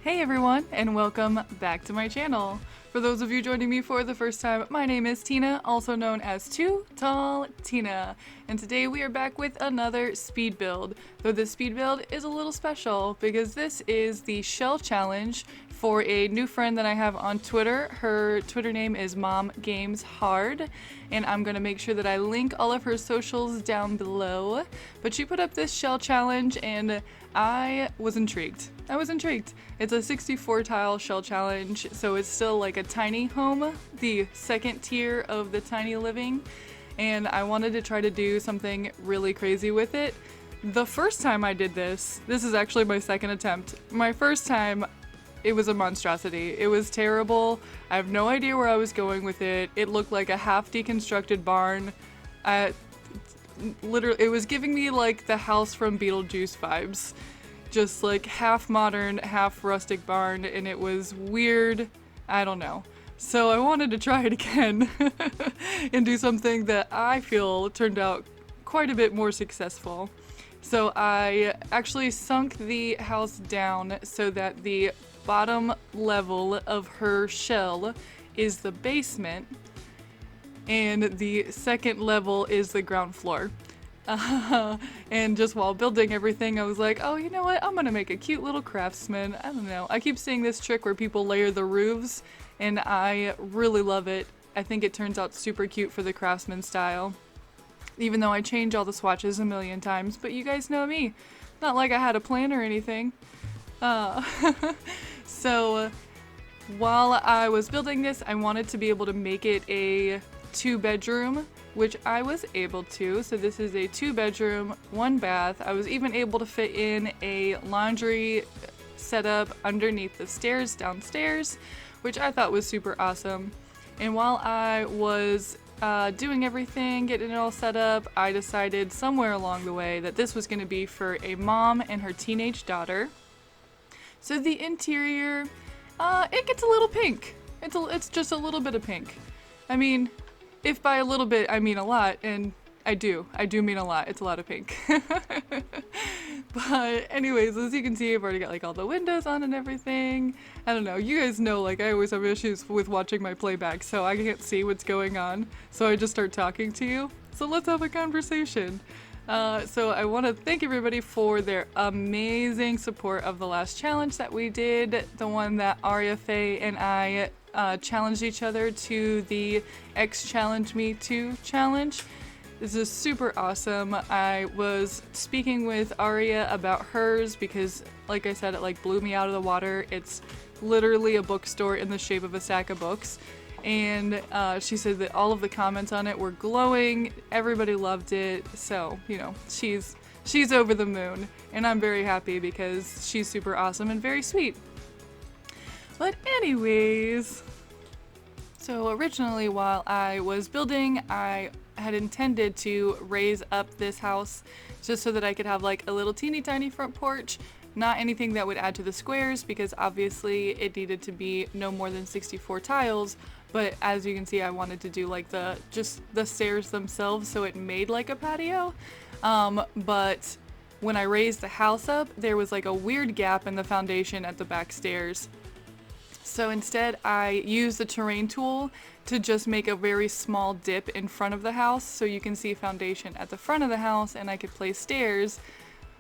Hey everyone, and welcome back to my channel. For those of you joining me for the first time, my name is Tina, also known as Too Tall Tina, and today we are back with another speed build. Though this speed build is a little special because this is the shell challenge for a new friend that I have on Twitter. Her Twitter name is MomGamesHard, and I'm gonna make sure that I link all of her socials down below. But she put up this shell challenge and I was intrigued. It's a 64 tile shell challenge, so it's still like a tiny home, the second tier of the tiny living, and I wanted to try to do something really crazy with it. The first time I did this is actually my second attempt. My first time, it was a monstrosity. It was terrible. I have no idea where I was going with it. It looked like a half deconstructed barn. Literally, it was giving me like the house from Beetlejuice vibes. Just like half modern, half rustic barn, and it was weird. I don't know. So I wanted to try it again and do something that I feel turned out quite a bit more successful. So I actually sunk the house down so that the bottom level of her shell is the basement and the second level is the ground floor. And just while building everything, I was like, oh, you know what? I'm gonna make a cute little Craftsman. I don't know. I keep seeing this trick where people layer the roofs, and I really love it. I think it turns out super cute for the Craftsman style. Even though I change all the swatches a million times, but you guys know me. Not like I had a plan or anything. So while I was building this, I wanted to be able to make it a 2-bedroom, which I was able to. So this is a 2-bedroom, 1 bath. I was even able to fit in a laundry setup underneath the stairs downstairs, which I thought was super awesome. And while I was doing everything, getting it all set up, I decided somewhere along the way that this was going to be for a mom and her teenage daughter. So the interior, it gets a little pink. It's just a little bit of pink. I mean, if by a little bit I mean a lot, and I do mean a lot. It's a lot of pink. But anyways, as you can see, I've already got like all the windows on and everything. I don't know, you guys know like I always have issues with watching my playback, so I can't see what's going on, so I just start talking to you. So let's have a conversation. So I want to thank everybody for their amazing support of the last challenge that we did, the one that Aria, Faye, and I challenged each other to the X Challenge Me Too challenge. This is super awesome. I was speaking with Aria about hers because, like I said, it like blew me out of the water. It's literally a bookstore in the shape of a stack of books. And she said that all of the comments on it were glowing. Everybody loved it. So, you know, she's over the moon. And I'm very happy because she's super awesome and very sweet. But anyways, so originally while I was building, I had intended to raise up this house just so that I could have like a little teeny tiny front porch. Not anything that would add to the squares because obviously it needed to be no more than 64 tiles. But as you can see, I wanted to do like just the stairs themselves so it made like a patio. But when I raised the house up, there was like a weird gap in the foundation at the back stairs. So instead I used the terrain tool to just make a very small dip in front of the house so you can see foundation at the front of the house and I could place stairs.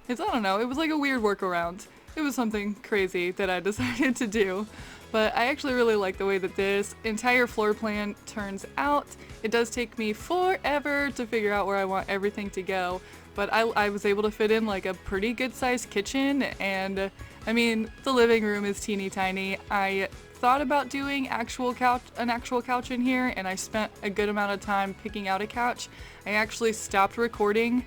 I don't know, it was like a weird workaround. It was something crazy that I decided to do. But I actually really like the way that this entire floor plan turns out. It does take me forever to figure out where I want everything to go, but I was able to fit in like a pretty good sized kitchen, and I mean, the living room is teeny tiny. I thought about doing an actual couch in here, and I spent a good amount of time picking out a couch. I actually stopped recording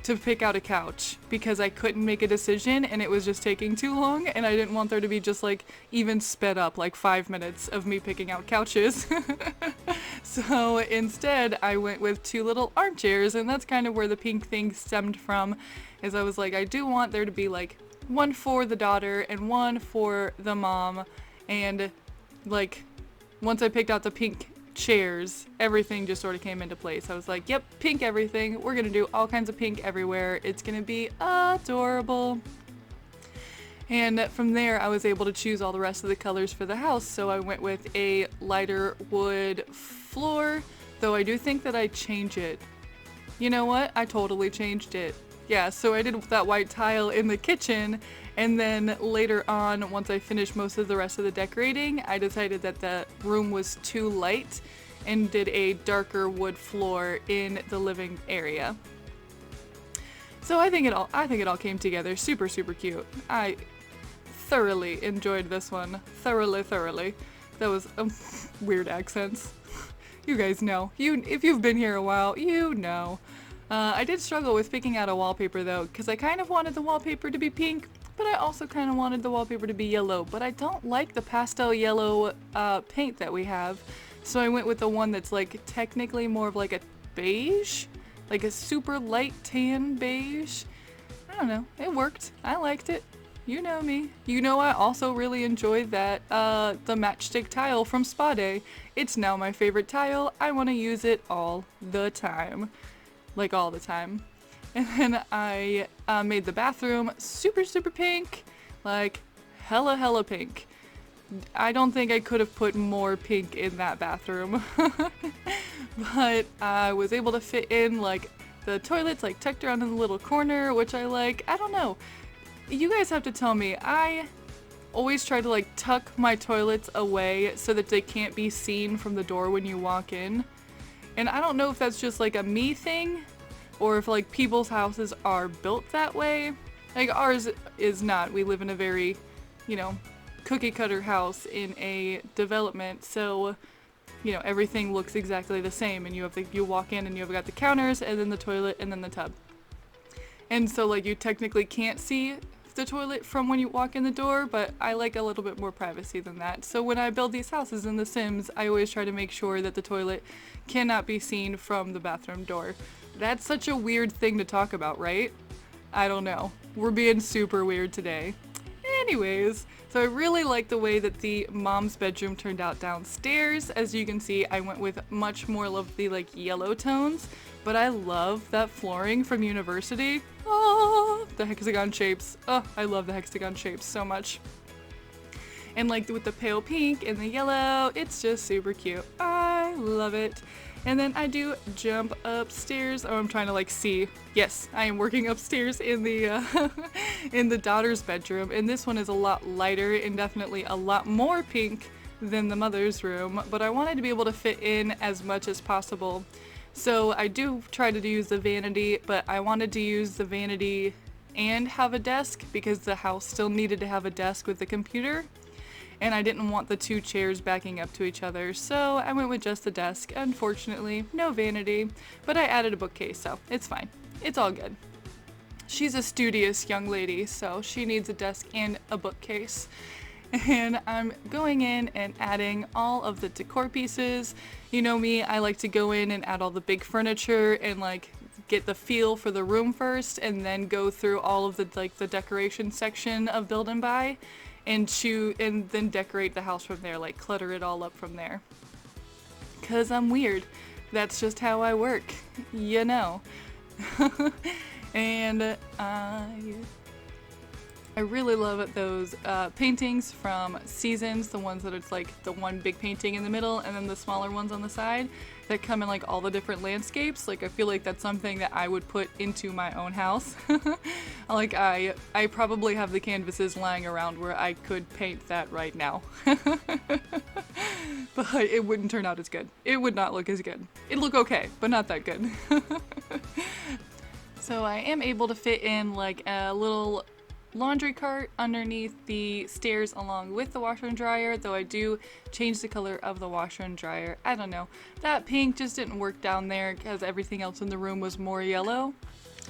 to pick out a couch because I couldn't make a decision and it was just taking too long, and I didn't want there to be just like even sped up like 5 minutes of me picking out couches. So instead I went with 2 little armchairs, and that's kind of where the pink thing stemmed from, is I was like, I do want there to be like one for the daughter and one for the mom, and like once I picked out the pink chairs, everything just sort of came into place. I was like, yep, pink everything. We're gonna do all kinds of pink everywhere. It's gonna be adorable. And from there, I was able to choose all the rest of the colors for the house. So I went with a lighter wood floor, though I do think that I change it. You know what? I totally changed it. Yeah, so I did that white tile in the kitchen, and then later on, once I finished most of the rest of the decorating, I decided that the room was too light and did a darker wood floor in the living area. So I think it all came together super, super cute. I thoroughly enjoyed this one. Thoroughly. That was weird accents. You guys know. If you've been here a while, you know. I did struggle with picking out a wallpaper though, because I kind of wanted the wallpaper to be pink, but I also kind of wanted the wallpaper to be yellow, but I don't like the pastel yellow paint that we have, so I went with the one that's like technically more of like a beige, like a super light tan beige. I don't know, it worked. I liked it. You know me. You know I also really enjoyed that, the matchstick tile from Spa Day. It's now my favorite tile. I want to use it all the time. Like all the time. And then I made the bathroom super, super pink. Like hella pink. I don't think I could have put more pink in that bathroom. But I was able to fit in like the toilets like tucked around in the little corner, which I like. I don't know. You guys have to tell me. I always try to like tuck my toilets away so that they can't be seen from the door when you walk in. And I don't know if that's just like a me thing or if like people's houses are built that way. Like ours is not. We live in a very, you know, cookie cutter house in a development, so you know everything looks exactly the same, and you walk in and you've got the counters and then the toilet and then the tub. And so like you technically can't see the toilet from when you walk in the door, but I like a little bit more privacy than that. So when I build these houses in The Sims, I always try to make sure that the toilet cannot be seen from the bathroom door. That's such a weird thing to talk about, right? I don't know. We're being super weird today. Anyways, so I really like the way that the mom's bedroom turned out downstairs. As you can see, I went with much more of the like yellow tones, but I love that flooring from University. Oh, the hexagon shapes. Oh, I love the hexagon shapes so much. And like with the pale pink and the yellow, it's just super cute. I love it. And then I do jump upstairs. Oh, I'm trying to like see. Yes, I am working upstairs in the in the daughter's bedroom, and this one is a lot lighter and definitely a lot more pink than the mother's room, but I wanted to be able to fit in as much as possible. So I do try to use the vanity, but I wanted to use the vanity and have a desk because the house still needed to have a desk with the computer. And I didn't want the two chairs backing up to each other, so I went with just the desk. Unfortunately, no vanity, but I added a bookcase, so it's fine. It's all good. She's a studious young lady, so she needs a desk and a bookcase. And I'm going in and adding all of the decor pieces. You know me, I like to go in and add all the big furniture and like get the feel for the room first, and then go through all of the like the decoration section of Build and Buy. And then decorate the house from there, like clutter it all up from there. 'Cause I'm weird. That's just how I work, you know. And I really love those paintings from Seasons, the ones that it's like the one big painting in the middle and then the smaller ones on the side that come in like all the different landscapes. Like I feel like that's something that I would put into my own house. Like I probably have the canvases lying around where I could paint that right now. But it wouldn't turn out as good. It would not look as good. It'd look okay, but not that good. So I am able to fit in like a little laundry cart underneath the stairs along with the washer and dryer, though I do change the color of the washer and dryer. I don't know. That pink just didn't work down there because everything else in the room was more yellow.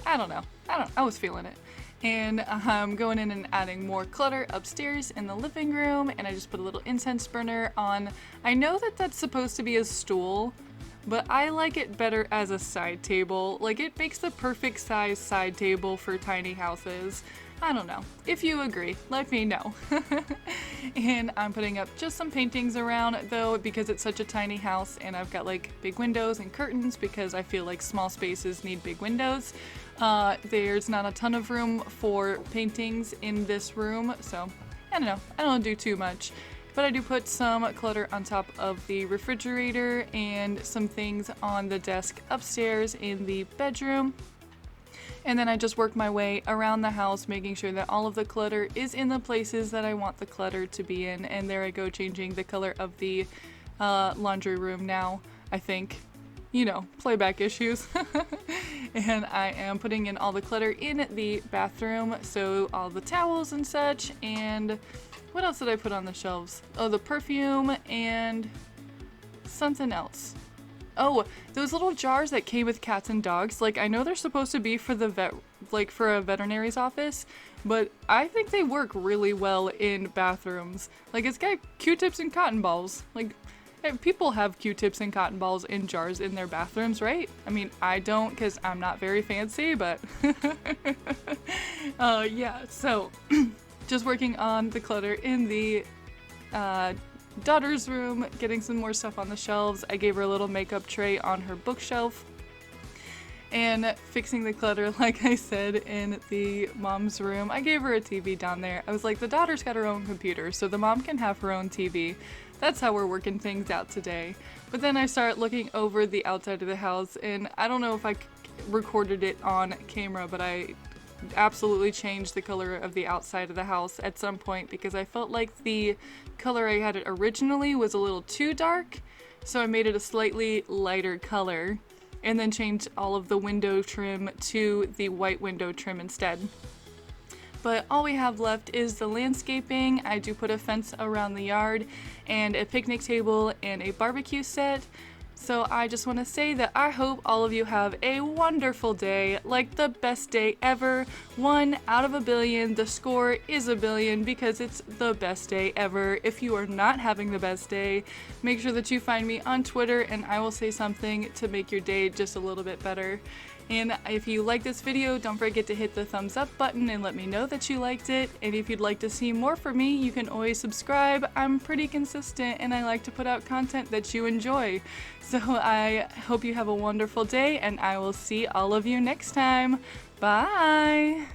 I don't know. I was feeling it. And I'm going in and adding more clutter upstairs in the living room, and I just put a little incense burner on. I know that that's supposed to be a stool, but I like it better as a side table. Like it makes the perfect size side table for tiny houses. I don't know. If you agree, let me know. And I'm putting up just some paintings around though because it's such a tiny house, and I've got like big windows and curtains because I feel like small spaces need big windows. There's not a ton of room for paintings in this room, so I don't know. I don't do too much. But I do put some clutter on top of the refrigerator and some things on the desk upstairs in the bedroom. And then I just work my way around the house, making sure that all of the clutter is in the places that I want the clutter to be in. And there I go, changing the color of the laundry room now, I think. You know, playback issues. And I am putting in all the clutter in the bathroom, so all the towels and such. And what else did I put on the shelves? Oh, the perfume and something else. Oh, those little jars that came with cats and dogs. Like, I know they're supposed to be for the vet, like for a veterinary's office, but I think they work really well in bathrooms. Like, it's got Q-tips and cotton balls. Like, people have Q-tips and cotton balls in jars in their bathrooms, right? I mean, I don't because I'm not very fancy, but yeah, so just working on the clutter in the daughter's room, getting some more stuff on the shelves. I gave her a little makeup tray on her bookshelf. And fixing the clutter, like I said, in the mom's room. I gave her a TV down there. I was like, the daughter's got her own computer, so the mom can have her own TV. That's how we're working things out today. But then I start looking over the outside of the house, and I don't know if I recorded it on camera, but I absolutely changed the color of the outside of the house at some point because I felt like the color I had it originally was a little too dark, so I made it a slightly lighter color and then changed all of the window trim to the white window trim instead. But all we have left is the landscaping. I do put a fence around the yard and a picnic table and a barbecue set. So I just want to say that I hope all of you have a wonderful day, like the best day ever. 1 out of a billion. The score is a billion because it's the best day ever. If you are not having the best day, make sure that you find me on Twitter and I will say something to make your day just a little bit better. And if you like this video, don't forget to hit the thumbs up button and let me know that you liked it. And if you'd like to see more from me, you can always subscribe. I'm pretty consistent and I like to put out content that you enjoy. So I hope you have a wonderful day and I will see all of you next time. Bye!